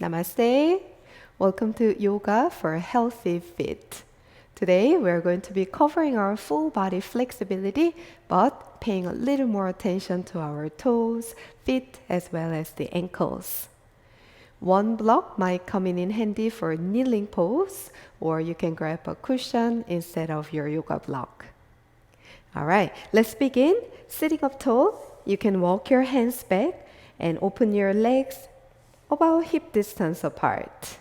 Namaste. Welcome to Yoga for Healthy Feet. Today we're going to be covering our full body flexibility but paying a little more attention to our toes, feet as well as the ankles. One block might come in handy for kneeling pose, or you can grab a cushion instead of your yoga block. Alright, let's begin. Sitting up tall, you can walk your hands back and open your legs about hip distance apart.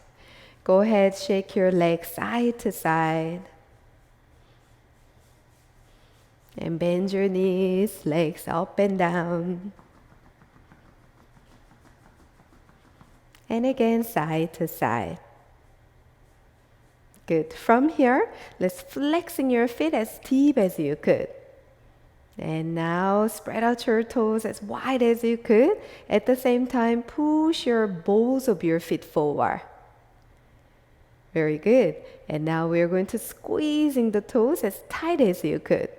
Go ahead, shake your legs side to side. And bend your knees, legs up and down. And again, side to side. Good. From here, let's flexing your feet as deep as you could. And now spread out your toes as wide as you could. At the same time, push your balls of your feet forward. Very good. And now we're going to squeezing the toes as tight as you could.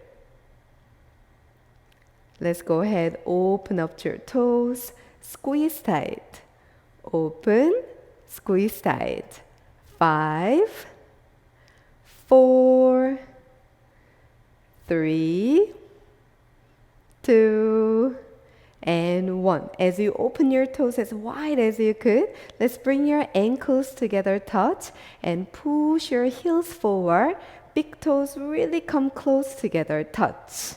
Let's go ahead, open up your toes, squeeze tight. Open, squeeze tight. 5, 4, 3, 2, and 1. As you open your toes as wide as you could, let's bring your ankles together, touch, and push your heels forward. Big toes really come close together, touch.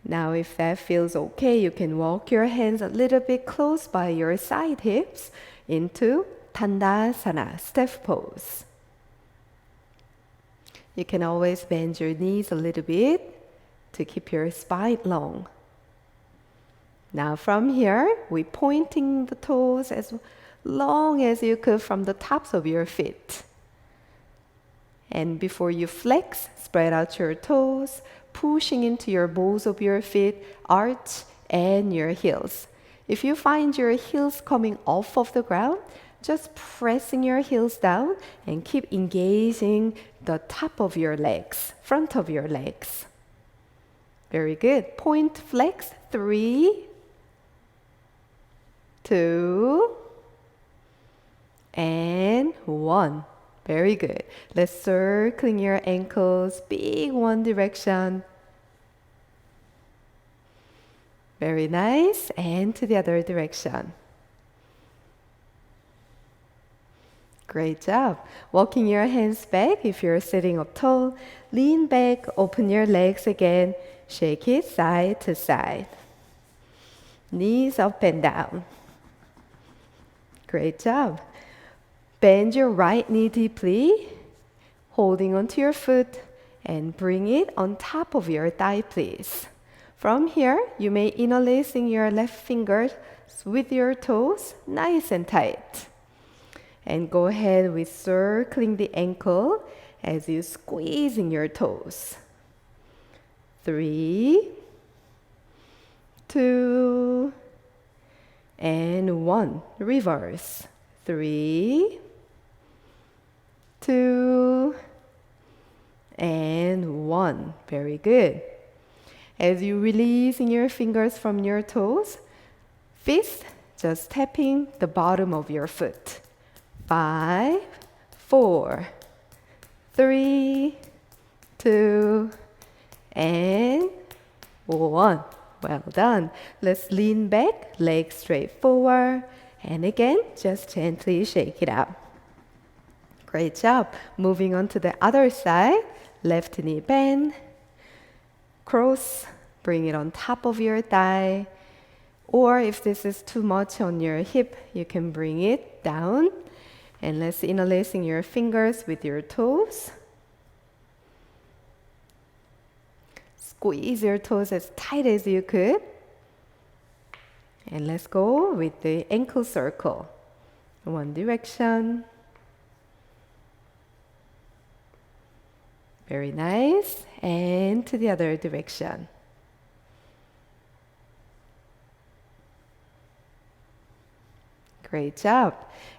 Now if that feels okay, you can walk your hands a little bit close by your side hips into Tandasana, step pose. You can always bend your knees a little bit to keep your spine long. Now from here, we're pointing the toes as long as you could from the tops of your feet. And before you flex, spread out your toes, pushing into your balls of your feet, arch, and your heels. If you find your heels coming off of the ground, just pressing your heels down and keep engaging the top of your legs, front of your legs. Very good. Point flex. 3, 2, and 1. Very good. Let's circling your ankles, big one direction. Very nice. And to the other direction. Great job. Walking your hands back if you're sitting up tall. Lean back, open your legs again. Shake it side to side. Knees up and down. Great job. Bend your right knee deeply, holding onto your foot, and bring it on top of your thigh, please. From here, you may interlacing your left fingers with your toes, nice and tight. And go ahead with circling the ankle as you squeezing your toes. 3, 2, and 1. Reverse. 3, 2, and 1. Very good. As you releasing your fingers from your toes, fist just tapping the bottom of your foot. 5, 4, 3, 2, and 1. Well done. Let's lean back, legs straight forward. And again, just gently shake it out. Great job. Moving on to the other side. Left knee bend. Cross. Bring it on top of your thigh. Or if this is too much on your hip, you can bring it down. And let's interlacing your fingers with your toes. Squeeze your toes as tight as you could. And let's go with the ankle circle. One direction. Very nice. And to the other direction. Great job.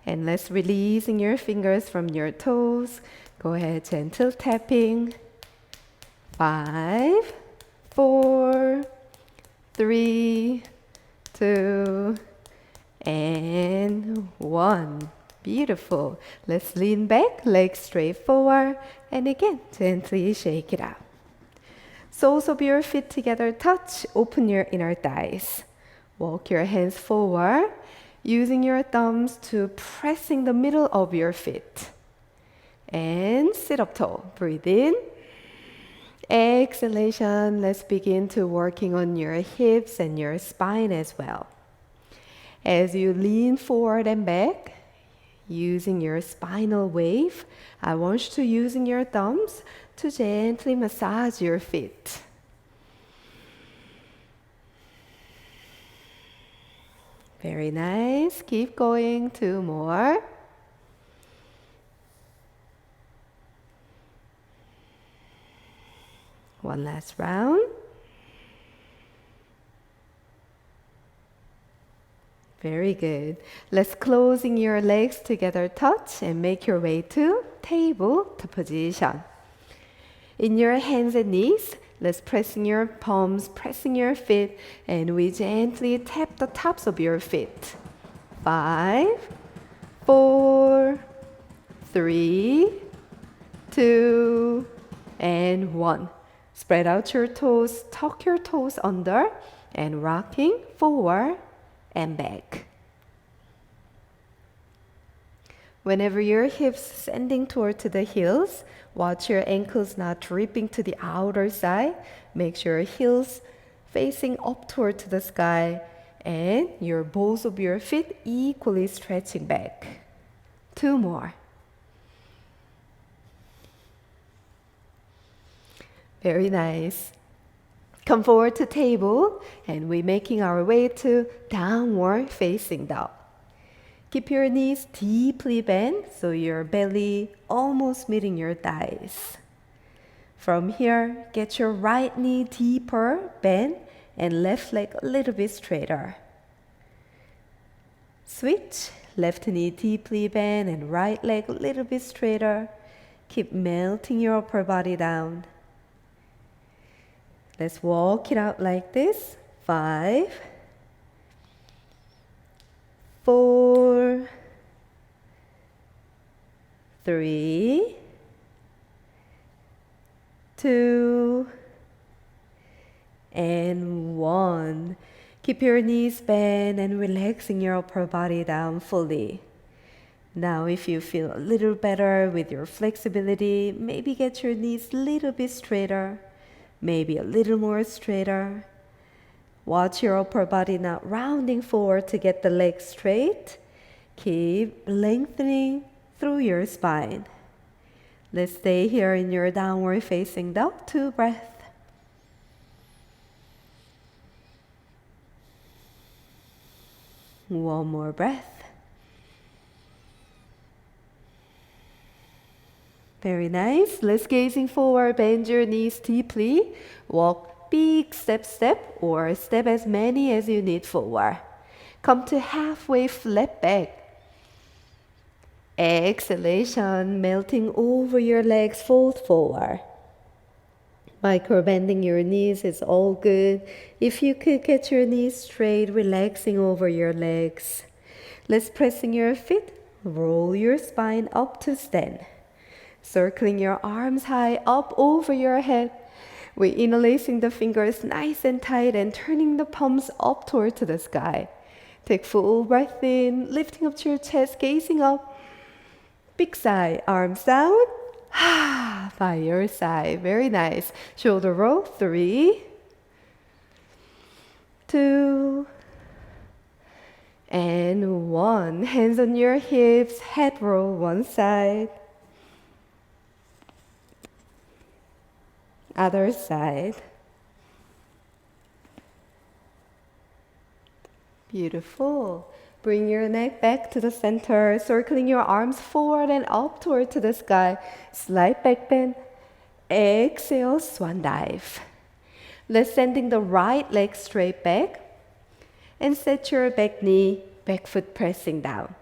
And let's releasing your fingers from your toes. Go ahead, gentle tapping. 5, 4, 3, 2, and 1. Beautiful. Let's lean back, legs straight forward, and again, gently shake it out. Soles of your feet together touch, open your inner thighs. Walk your hands forward, using your thumbs to pressing the middle of your feet. And sit up tall. Breathe in. Exhalation. Let's begin to working on your hips and your spine as well. As you lean forward and back, using your spinal wave, I want you to using your thumbs to gently massage your feet. Very nice. Keep going. 2 more. One last round. Very good. Let's closing your legs together touch and make your way to tabletop position. In your hands and knees, let's pressing your palms, pressing your feet, and we gently tap the tops of your feet. 5, 4, 3, 2, and 1. Spread out your toes, tuck your toes under, and rocking forward and back. Whenever your hips sending toward to the heels, watch your ankles not dripping to the outer side. Make sure your heels facing up toward to the sky and your balls of your feet equally stretching back. 2 more. Very nice. Come forward to table and we're making our way to downward facing dog. Keep your knees deeply bent so your belly almost meeting your thighs. From here, get your right knee deeper bent and left leg a little bit straighter. Switch, left knee deeply bent and right leg a little bit straighter. Keep melting your upper body down. Let's walk it out like this. 5, 4, 3, 2, and 1. Keep your knees bent and relaxing your upper body down fully. Now if you feel a little better with your flexibility, maybe get your knees a little bit straighter. Maybe a little more straighter. Watch your upper body not rounding forward to get the legs straight. Keep lengthening through your spine. Let's stay here in your downward facing dog. 2 breaths. One more breath. Very nice. Let's gazing forward, bend your knees deeply. Walk big step, or step as many as you need forward. Come to halfway flat back. Exhalation, melting over your legs, fold forward. Micro bending your knees is all good. If you could get your knees straight, relaxing over your legs. Let's pressing your feet, roll your spine up to stand. Circling your arms high up over your head. We're interlacing the fingers nice and tight and turning the palms up toward to the sky. Take full breath in, lifting up to your chest, gazing up. Big sigh, arms down. By your side. Very nice. Shoulder roll. 3, 2, and 1. Hands on your hips, head roll one side. Other side. Beautiful. Bring your neck back to the center, circling your arms forward and up toward to the sky. Slight back bend. Exhale, swan dive. Let's sending the right leg straight back and set your back knee, back foot pressing down.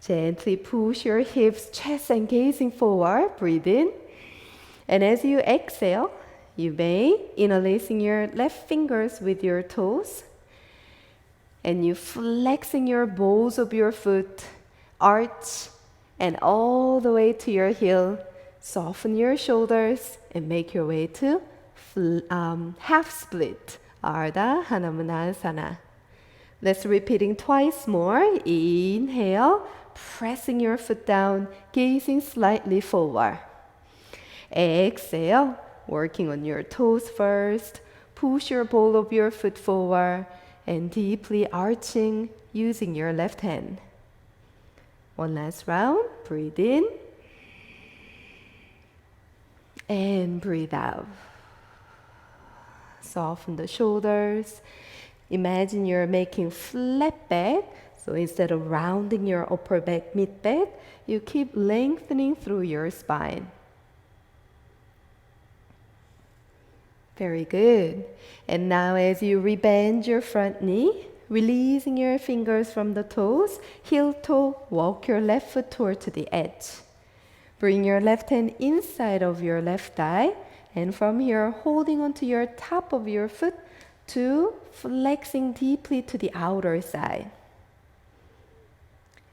Gently push your hips, chest and gazing forward. Breathe in. And as you exhale, you may interlacing your left fingers with your toes. And you flexing your balls of your foot, arch, and all the way to your heel. Soften your shoulders and make your way to half split, Ardha Hanumanasana. Let's repeating twice more. Inhale, pressing your foot down, gazing slightly forward. Exhale, working on your toes first. Push your ball of your foot forward and deeply arching using your left hand. One last round. Breathe in and breathe out. Soften the shoulders. Imagine you're making flat back. So instead of rounding your upper back, mid back, you keep lengthening through your spine. Very good. And now as you rebend your front knee, releasing your fingers from the toes, heel toe, walk your left foot toward to the edge. Bring your left hand inside of your left thigh, and from here, holding onto your top of your foot to flexing deeply to the outer side.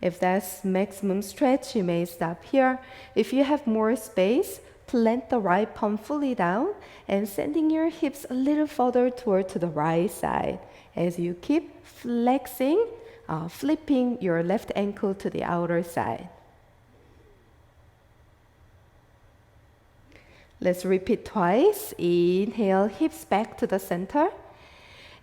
If that's maximum stretch, you may stop here. If you have more space, plant the right palm fully down and sending your hips a little further toward to the right side as you keep flexing, flipping your left ankle to the outer side. Let's repeat twice. Inhale, hips back to the center.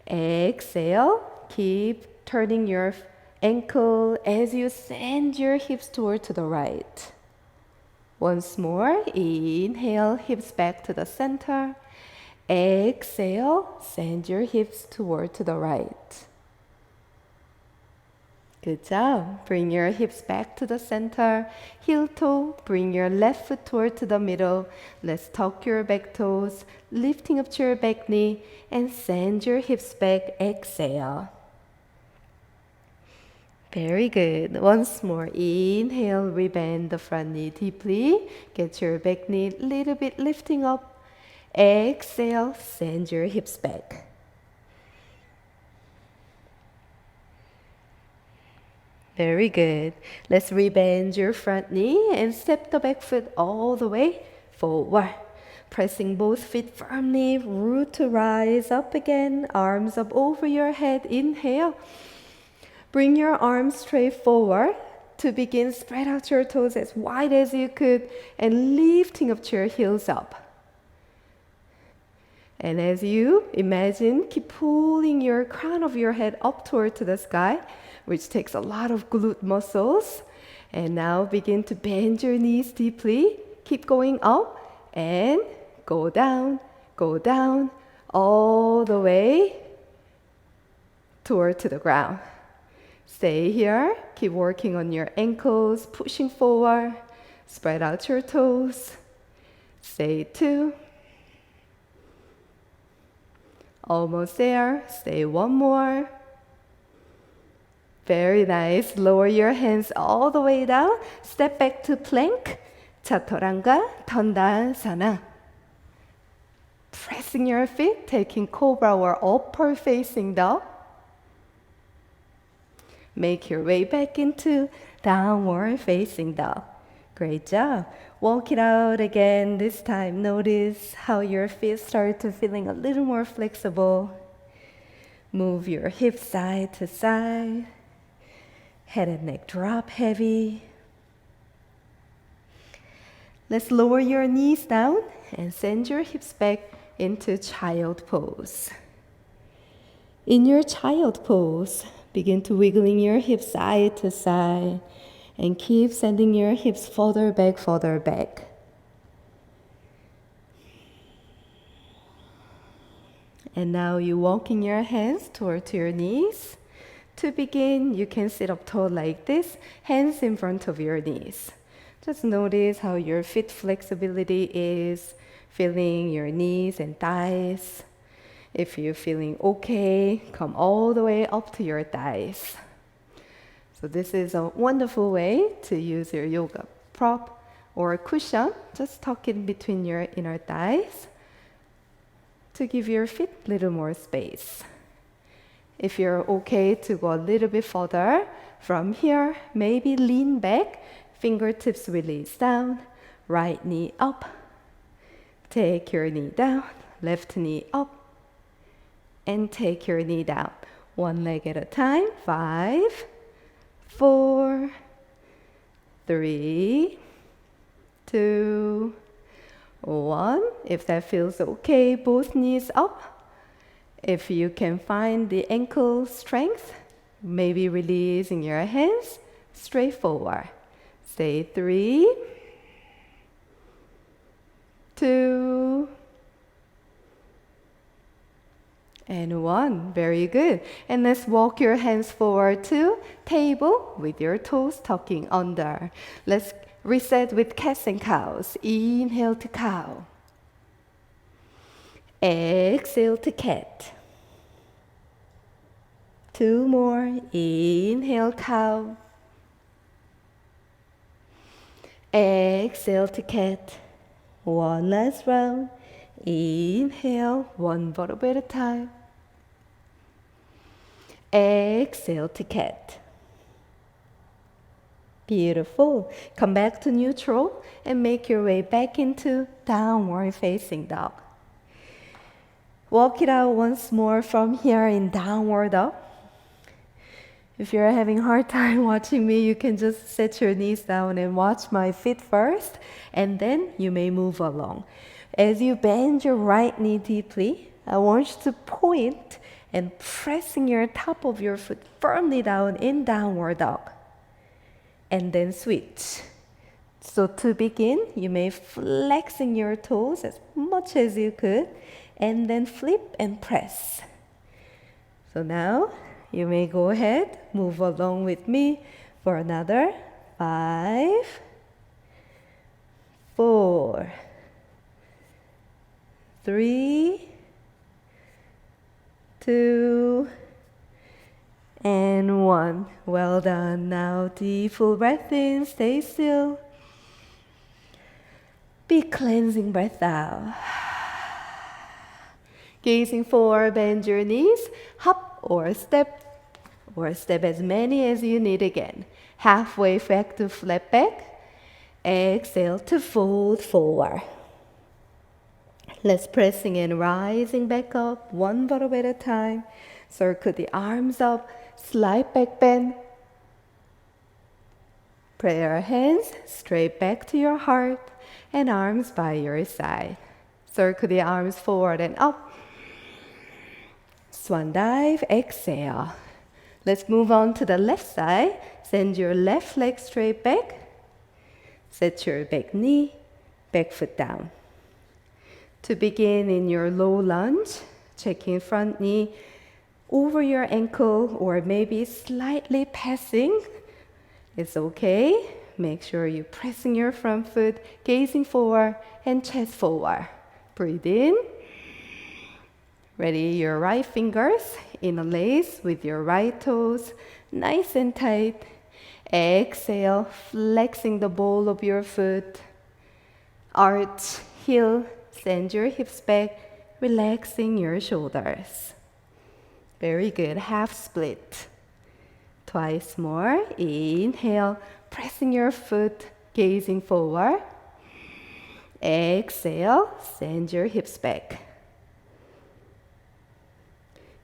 Exhale, keep turning your ankle as you send your hips toward to the right. Once more, inhale, hips back to the center. Exhale, send your hips toward to the right. Good job. Bring your hips back to the center. Heel toe, bring your left foot toward to the middle. Let's tuck your back toes, lifting up to your back knee, and send your hips back. Exhale. Very good. Once more. Inhale, rebend the front knee deeply. Get your back knee a little bit lifting up. Exhale, send your hips back. Very good. Let's rebend your front knee and step the back foot all the way forward. Pressing both feet firmly, root to rise up again. Arms up over your head. Inhale. Bring your arms straight forward. To begin, spread out your toes as wide as you could and lifting up to your heels up. And as you imagine, keep pulling your crown of your head up toward to the sky, which takes a lot of glute muscles. And now begin to bend your knees deeply. Keep going up and go down, all the way toward to the ground. Stay here. Keep working on your ankles, pushing forward. Spread out your toes. Stay 2. Almost there. Stay 1 more. Very nice. Lower your hands all the way down. Step back to plank. Chaturanga Tandasana. Pressing your feet, taking cobra or upper facing dog. Make your way back into downward facing dog. Great job. Walk it out again. This time, notice how your feet start to feeling a little more flexible. Move your hips side to side. Head and neck drop heavy. Let's lower your knees down and send your hips back into child pose. In your child pose, begin to wiggling your hips side to side and keep sending your hips further back, further back. And now you're walking your hands toward your knees. To begin, you can sit up tall like this, hands in front of your knees. Just notice how your feet flexibility is, feeling your knees and thighs. If you're feeling okay, come all the way up to your thighs. So this is a wonderful way to use your yoga prop or cushion. Just tuck it between your inner thighs to give your feet a little more space. If you're okay to go a little bit further, from here, maybe lean back, fingertips release down, right knee up, take your knee down, left knee up, and take your knee down. One leg at a time. 5, 4, 3, 2, 1. If that feels okay, both knees up. If you can find the ankle strength, maybe releasing your hands straight forward. Say 3, 2, and 1. Very good. And let's walk your hands forward to table with your toes tucking under. Let's reset with cats and cows. Inhale to cow. Exhale to cat. 2 more. Inhale, cow. Exhale to cat. 1 last round. Inhale, 1 vertebra at a time. Exhale to cat. Beautiful. Come back to neutral and make your way back into downward facing dog. Walk it out once more from here in downward dog. If you're having a hard time watching me, you can just set your knees down and watch my feet first, and then you may move along. As you bend your right knee deeply, I want you to point and pressing your top of your foot firmly down in downward dog. And then switch. So to begin, you may flexing your toes as much as you could, and then flip and press. So now, you may go ahead, move along with me for another 5, 4, 3, 2, and 1. Well done. Now deep full breath in, stay still. Big cleansing breath out. Gazing forward, bend your knees, hop or step as many as you need again. Halfway back to flat back. Exhale to fold forward. Let's pressing and rising back up, 1 vertebra at a time. Circle the arms up, slight back bend. Pray your hands straight back to your heart and arms by your side. Circle the arms forward and up. Swan dive, exhale. Let's move on to the left side. Send your left leg straight back. Set your back knee, back foot down. To begin in your low lunge, checking front knee over your ankle or maybe slightly passing. It's okay. Make sure you're pressing your front foot, gazing forward and chest forward. Breathe in. Ready, your right fingers interlace with your right toes, nice and tight. Exhale, flexing the ball of your foot. Arch, heel, send your hips back, relaxing your shoulders. Very good, half split. Twice more, inhale, pressing your foot, gazing forward. Exhale, send your hips back.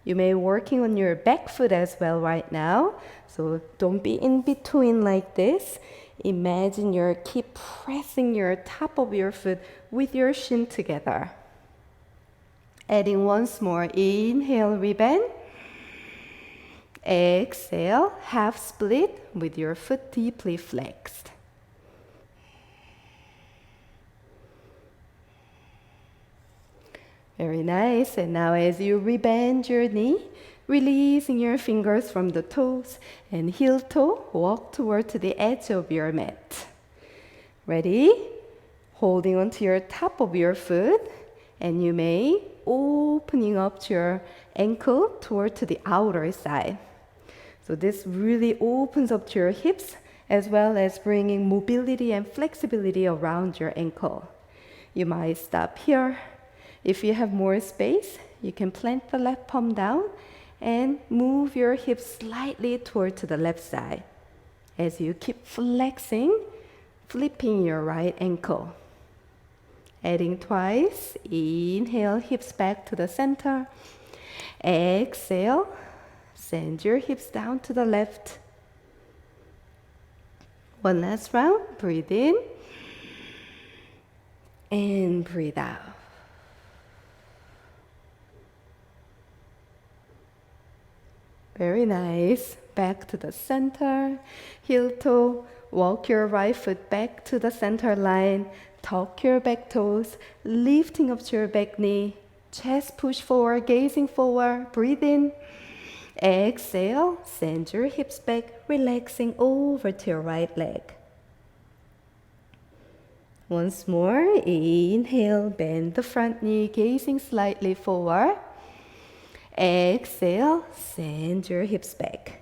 You may be working on your back foot as well right now. So don't be in between like this. Imagine you keep pressing your top of your foot with your shin together. Adding once more. Inhale, rebend. Exhale, half split with your foot deeply flexed. Very nice. And now as you rebend your knee, releasing your fingers from the toes and heel toe, walk toward to the edge of your mat. Ready? Holding onto your top of your foot, and you may opening up your ankle toward to the outer side. So this really opens up to your hips as well as bringing mobility and flexibility around your ankle. You might stop here. If you have more space, you can plant the left palm down and move your hips slightly toward to the left side. As you keep flexing, flipping your right ankle. Adding twice. Inhale, hips back to the center. Exhale, send your hips down to the left. One last round. Breathe in and breathe out. Very nice. Back to the center. Heel toe. Walk your right foot back to the center line. Tuck your back toes. Lifting up to your back knee. Chest push forward, gazing forward. Breathe in. Exhale. Send your hips back, relaxing over to your right leg. Once more. Inhale. Bend the front knee, gazing slightly forward. Exhale, send your hips back.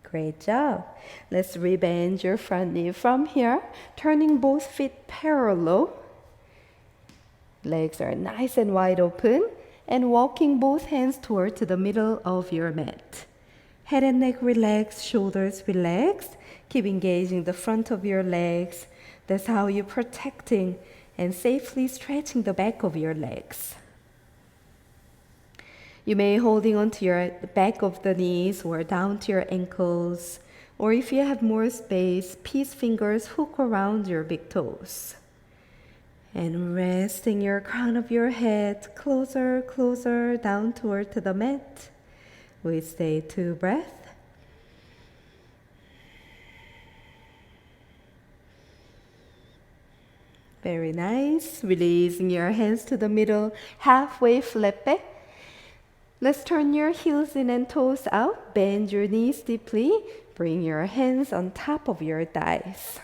Great job. Let's rebend your front knee from here, turning both feet parallel. Legs are nice and wide open, and walking both hands toward to the middle of your mat. Head and neck relaxed, shoulders relaxed. Keep engaging the front of your legs. That's how you're protecting and safely stretching the back of your legs. You may holding onto your back of the knees or down to your ankles, or if you have more space, peace fingers hook around your big toes. And resting your crown of your head closer down toward to the mat. We stay 2 breaths. Very nice. Releasing your hands to the middle, halfway flat back. Let's turn your heels in and toes out. Bend your knees deeply. Bring your hands on top of your thighs.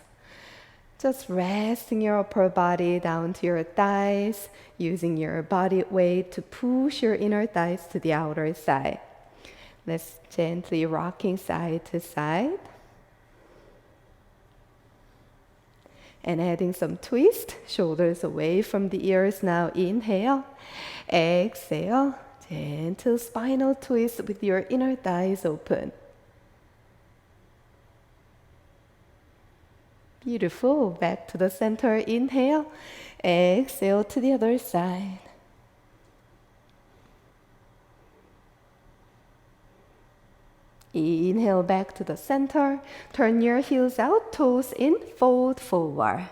Just resting your upper body down to your thighs, using your body weight to push your inner thighs to the outer side. Let's gently rocking side to side. And adding some twist, shoulders away from the ears now. Inhale, exhale, gentle spinal twist with your inner thighs open. Beautiful. Back to the center. Inhale, exhale to the other side. Inhale back to the center. Turn your heels out, toes in, fold forward.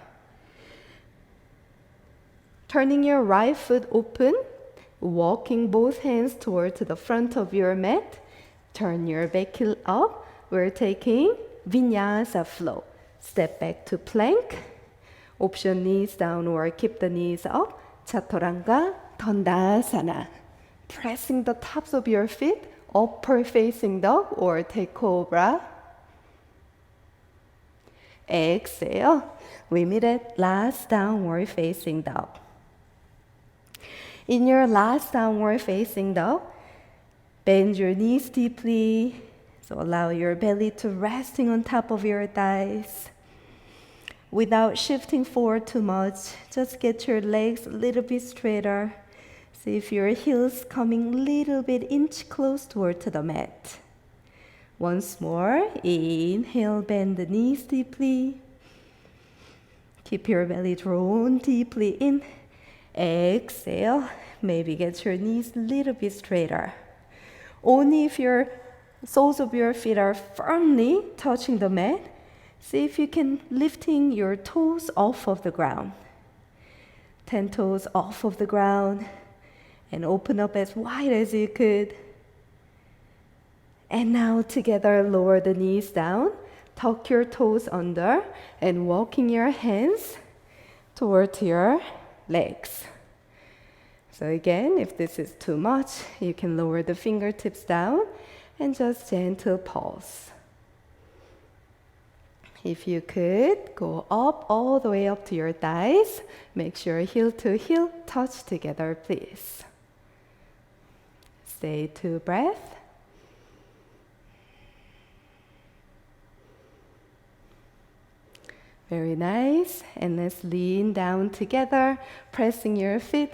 Turning your right foot open, walking both hands toward to the front of your mat. Turn your back heel up. We're taking Vinyasa flow. Step back to plank. Option knees down or keep the knees up. Chaturanga Dandasana. Pressing the tops of your feet. Upper facing dog or take cobra. Exhale. We meet at last downward facing dog. In your last downward facing dog, bend your knees deeply. So allow your belly to resting on top of your thighs. Without shifting forward too much, just get your legs a little bit straighter. See if your heels coming a little bit inch close toward to the mat. Once more, inhale, bend the knees deeply. Keep your belly drawn deeply in. Exhale, maybe get your knees a little bit straighter. Only if your soles of your feet are firmly touching the mat, see if you can lifting your toes off of the ground. 10 toes off of the ground. And open up as wide as you could. And now together, lower the knees down, tuck your toes under, and walking your hands toward your legs. So again, if this is too much, you can lower the fingertips down and just gentle pulse. If you could, go up all the way up to your thighs. Make sure heel to heel touch together, please. Stay 2 breaths. Very nice. And let's lean down together, pressing your feet.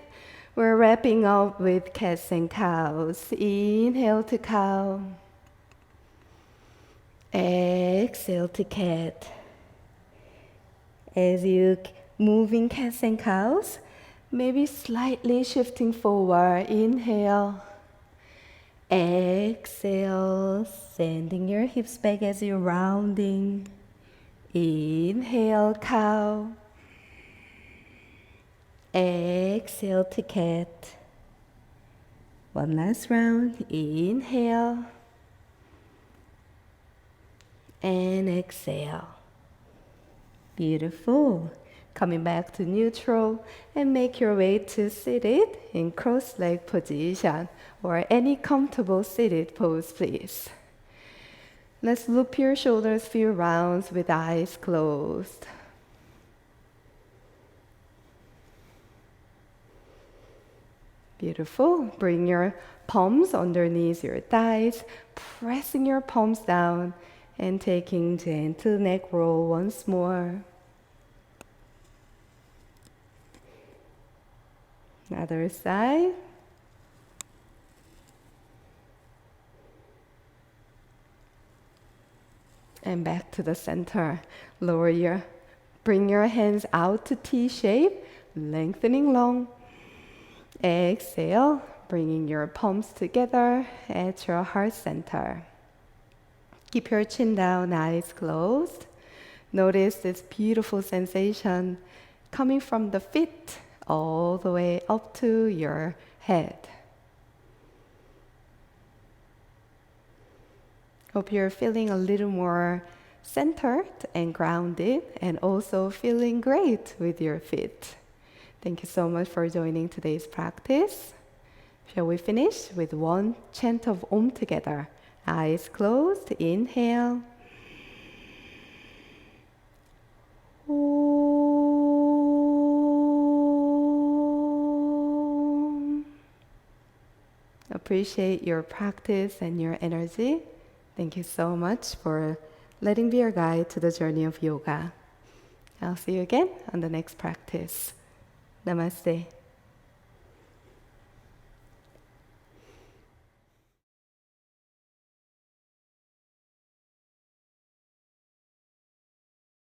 We're wrapping up with cats and cows. Inhale to cow. Exhale to cat. As you move in cats and cows, maybe slightly shifting forward. Inhale. Exhale, sending your hips back as you're rounding. Inhale, cow. Exhale to cat. One last round. Inhale. And exhale. Beautiful. Coming back to neutral and make your way to seated in cross-leg position or any comfortable seated pose, please. Let's loop your shoulders few rounds with eyes closed. Beautiful. Bring your palms underneath your thighs, pressing your palms down and taking gentle neck roll once more. Other side. And back to the center. Bring your hands out to T shape, lengthening long. Exhale, bringing your palms together at your heart center. Keep your chin down, eyes closed. Notice this beautiful sensation coming from the feet all the way up to your head. Hope you're feeling a little more centered and grounded and also feeling great with your feet. Thank you so much for joining today's practice. Shall we finish with one chant of Om together? Eyes closed, inhale. Om. Appreciate your practice and your energy. Thank you so much for letting be your guide to the journey of yoga. I'll see you again on the next practice. Namaste.